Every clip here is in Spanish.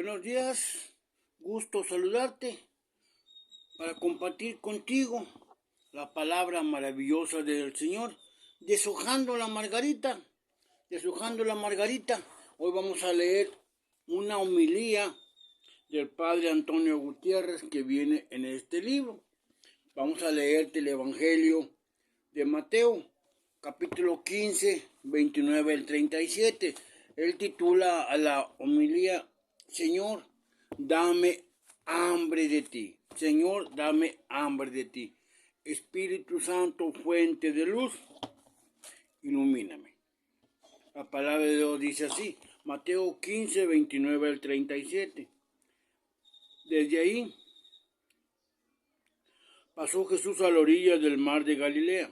Buenos días, gusto saludarte para compartir contigo la palabra maravillosa del Señor, deshojando la margarita, Hoy vamos a leer una homilía del Padre Antonio Gutiérrez que viene en este libro. Vamos a leerte el Evangelio de Mateo, capítulo 15, 29 al 37. Él titula a la homilía: Señor, dame hambre de ti. Señor, dame hambre de ti. Espíritu Santo, fuente de luz, ilumíname. La palabra de Dios dice así, Mateo 15, 29 al 37. Desde ahí pasó Jesús a la orilla del mar de Galilea.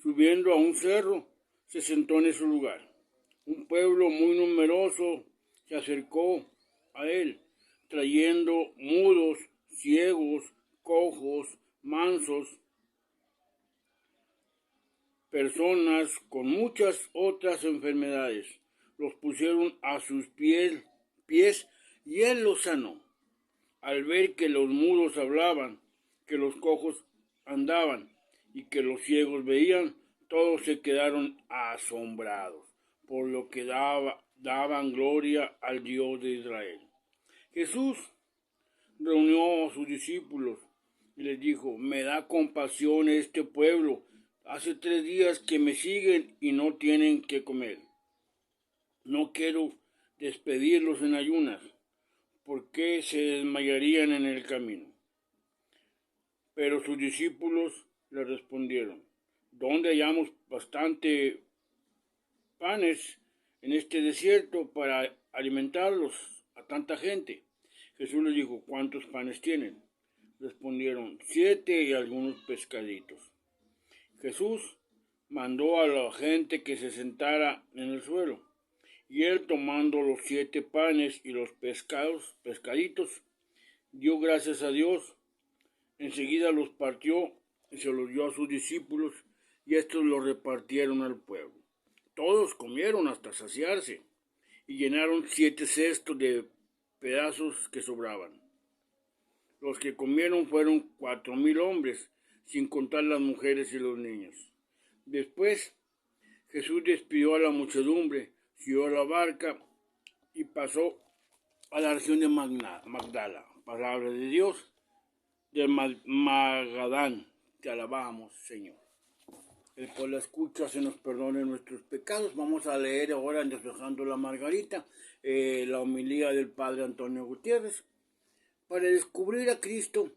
Subiendo a un cerro, se sentó en ese lugar. Un pueblo muy numeroso se acercó a él, trayendo mudos, ciegos, cojos, mansos, personas con muchas otras enfermedades. Los pusieron a sus pies y él los sanó. Al ver que los mudos hablaban, que los cojos andaban y que los ciegos veían, todos se quedaron asombrados, por lo que daban gloria al Dios de Israel. Jesús reunió a sus discípulos y les dijo: me da compasión este pueblo. Hace 3 días que me siguen y no tienen que comer. No quiero despedirlos en ayunas, porque se desmayarían en el camino. Pero sus discípulos le respondieron: ¿dónde hallamos bastante panes en este desierto para alimentarlos a tanta gente? Jesús les dijo: ¿cuántos panes tienen? Respondieron: 7 y algunos pescaditos. Jesús mandó a la gente que se sentara en el suelo, y él, tomando los 7 panes y los pescaditos, dio gracias a Dios. Enseguida los partió y se los dio a sus discípulos, y estos los repartieron al pueblo. Todos comieron hasta saciarse y llenaron 7 cestos de pedazos que sobraban. Los que comieron fueron 4,000 hombres, sin contar las mujeres y los niños. Después Jesús despidió a la muchedumbre, subió a la barca y pasó a la región de Magdala. Palabra de Dios. De Magadán, te alabamos, Señor. El por la escucha se nos perdone nuestros pecados. Vamos a leer ahora en Deshojando la Margarita, la homilía del Padre Antonio Gutiérrez, para descubrir a Cristo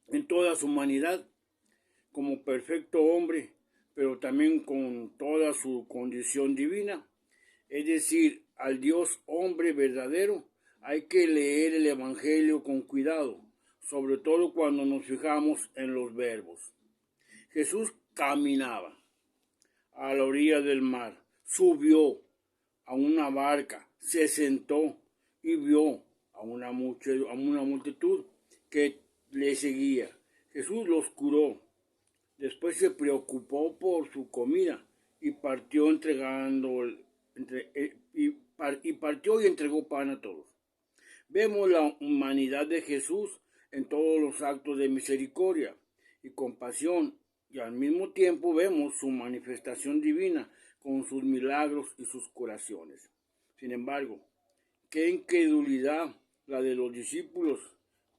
en toda su humanidad, como perfecto hombre, pero también con toda su condición divina, es decir, al Dios hombre verdadero. Hay que leer el Evangelio con cuidado, sobre todo cuando nos fijamos en los verbos. Jesús caminaba a la orilla del mar, subió a una barca, se sentó y vio a una multitud que le seguía. Jesús los curó. Después se preocupó por su comida y partió y entregó pan a todos. Vemos la humanidad de Jesús en todos los actos de misericordia y compasión, y al mismo tiempo vemos su manifestación divina con sus milagros y sus curaciones. Sin embargo, qué incredulidad la de los discípulos.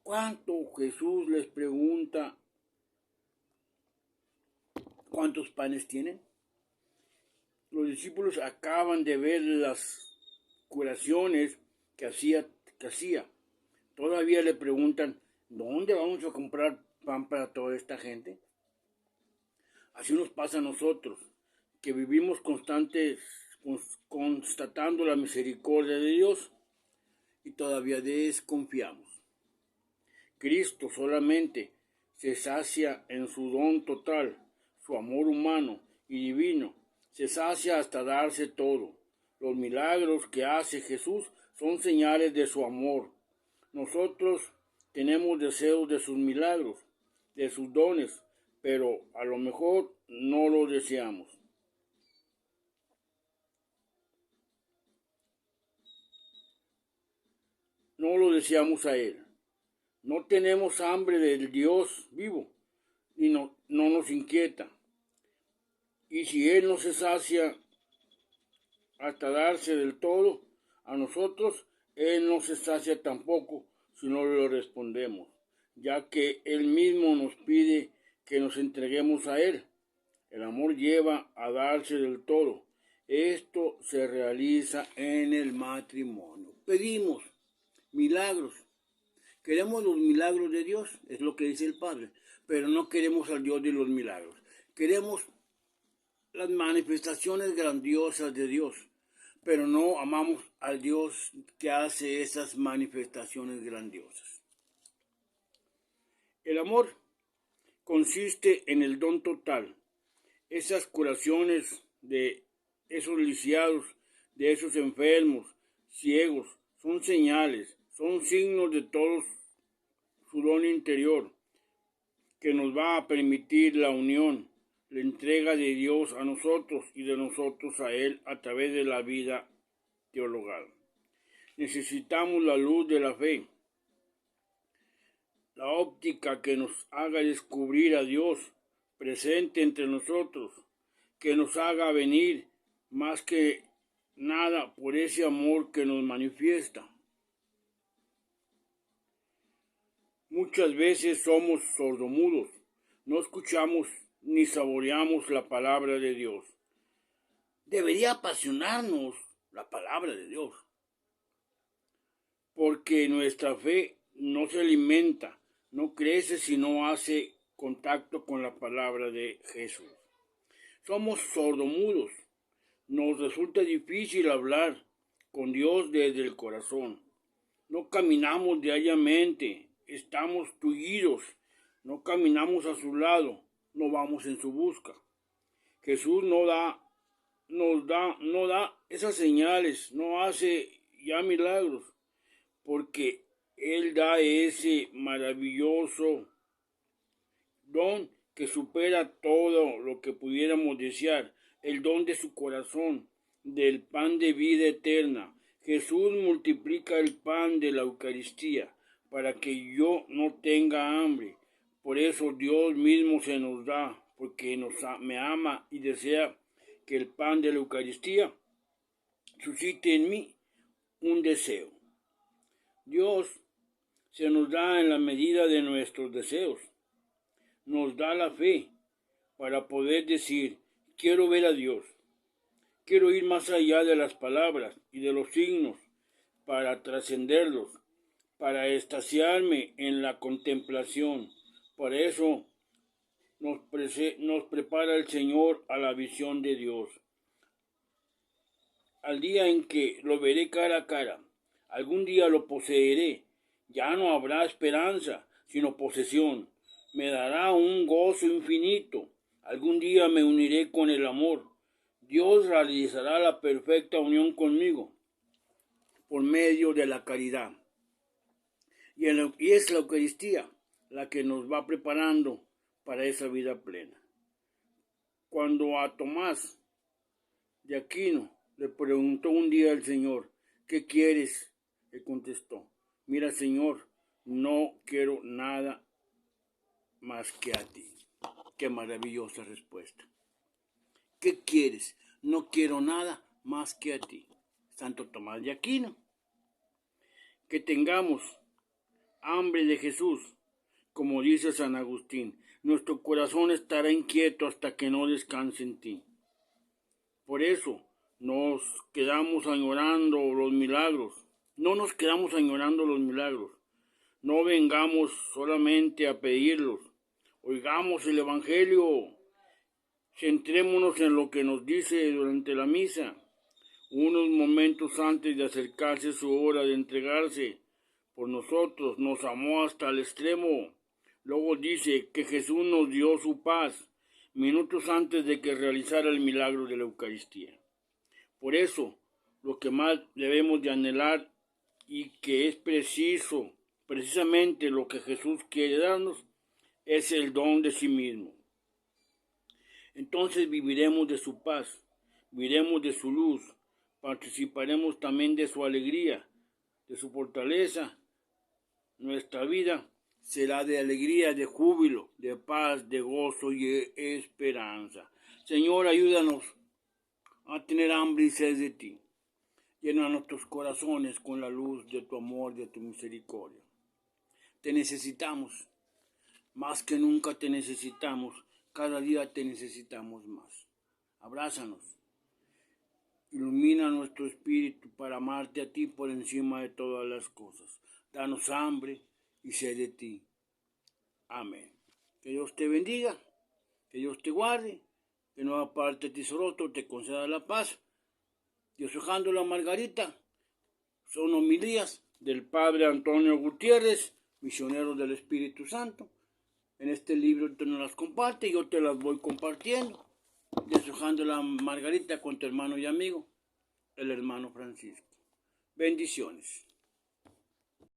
¿Cuánto Jesús les pregunta? ¿Cuántos panes tienen? Los discípulos acaban de ver las curaciones que hacía. Todavía le preguntan: ¿dónde vamos a comprar pan para toda esta gente? Así nos pasa a nosotros, que vivimos constatando la misericordia de Dios y todavía desconfiamos. Cristo solamente se sacia en su don total, su amor humano y divino, se sacia hasta darse todo. Los milagros que hace Jesús son señales de su amor. Nosotros tenemos deseos de sus milagros, de sus dones, pero a lo mejor no lo deseamos. deseamos a Él. No tenemos hambre del Dios vivo y no nos inquieta. Y si Él no se sacia hasta darse del todo a nosotros, Él no se sacia tampoco si no le respondemos, ya que Él mismo nos pide que nos entreguemos a Él. El amor lleva a darse del todo. Esto se realiza en el matrimonio. Pedimos milagros. Queremos los milagros de Dios, es lo que dice el Padre, pero no queremos al Dios de los milagros. Queremos las manifestaciones grandiosas de Dios, pero no amamos al Dios que hace esas manifestaciones grandiosas. El amor consiste en el don total. Esas curaciones de esos lisiados, de esos enfermos, ciegos, son señales, son signos de todo su don interior, que nos va a permitir la unión, la entrega de Dios a nosotros y de nosotros a Él a través de la vida teologal. Necesitamos la luz de la fe, la óptica que nos haga descubrir a Dios presente entre nosotros, que nos haga venir más que nada por ese amor que nos manifiesta. Muchas veces somos sordomudos, no escuchamos ni saboreamos la palabra de Dios. Debería apasionarnos la palabra de Dios, porque nuestra fe no se alimenta, no crece si no hace contacto con la palabra de Jesús. Somos sordomudos, nos resulta difícil hablar con Dios desde el corazón. No caminamos diariamente, estamos tullidos, no caminamos a su lado, no vamos en su busca. Jesús no da esas señales, no hace ya milagros, porque Él da ese maravilloso don que supera todo lo que pudiéramos desear, el don de su corazón, del pan de vida eterna. Jesús multiplica el pan de la Eucaristía para que yo no tenga hambre. Por eso Dios mismo se nos da, porque me ama y desea que el pan de la Eucaristía suscite en mí un deseo. Dios se nos da en la medida de nuestros deseos. Nos da la fe para poder decir, quiero ver a Dios. Quiero ir más allá de las palabras y de los signos para trascenderlos, para extasiarme en la contemplación. Por eso nos prepara el Señor a la visión de Dios. Al día en que lo veré cara a cara, algún día lo poseeré. Ya no habrá esperanza, sino posesión. Me dará un gozo infinito. Algún día me uniré con el amor. Dios realizará la perfecta unión conmigo por medio de la caridad. Y es la Eucaristía la que nos va preparando para esa vida plena. Cuando a Tomás de Aquino le preguntó un día al Señor, ¿qué quieres? Él contestó, mira, Señor, no quiero nada más que a ti. Qué maravillosa respuesta. ¿Qué quieres? No quiero nada más que a ti. Santo Tomás de Aquino. Que tengamos hambre de Jesús, como dice San Agustín. Nuestro corazón estará inquieto hasta que no descanse en ti. Por eso nos quedamos añorando los milagros. No nos quedamos añorando los milagros. No vengamos solamente a pedirlos. Oigamos el Evangelio. Centrémonos en lo que nos dice durante la misa. Unos momentos antes de acercarse su hora de entregarse por nosotros, nos amó hasta el extremo. Luego dice que Jesús nos dio su paz minutos antes de que realizara el milagro de la Eucaristía. Por eso, lo que más debemos de anhelar y que es precisamente lo que Jesús quiere darnos, es el don de sí mismo. Entonces viviremos de su paz, viviremos de su luz, participaremos también de su alegría, de su fortaleza, Nuestra vida será de alegría, de júbilo, de paz, de gozo y esperanza. Señor, ayúdanos a tener hambre y sed de ti. Llena nuestros corazones con la luz de tu amor, de tu misericordia. Te necesitamos, más que nunca te necesitamos, cada día te necesitamos más. Abrázanos, ilumina nuestro espíritu para amarte a ti por encima de todas las cosas. Danos hambre y sed de ti. Amén. Que Dios te bendiga, que Dios te guarde, que no aparte de su rostro, te conceda la paz. Deshojando la margarita, son homilías del Padre Antonio Gutiérrez, misionero del Espíritu Santo. En este libro tú no las comparte, yo te las voy compartiendo. Deshojando la margarita con tu hermano y amigo, el hermano Francisco. Bendiciones.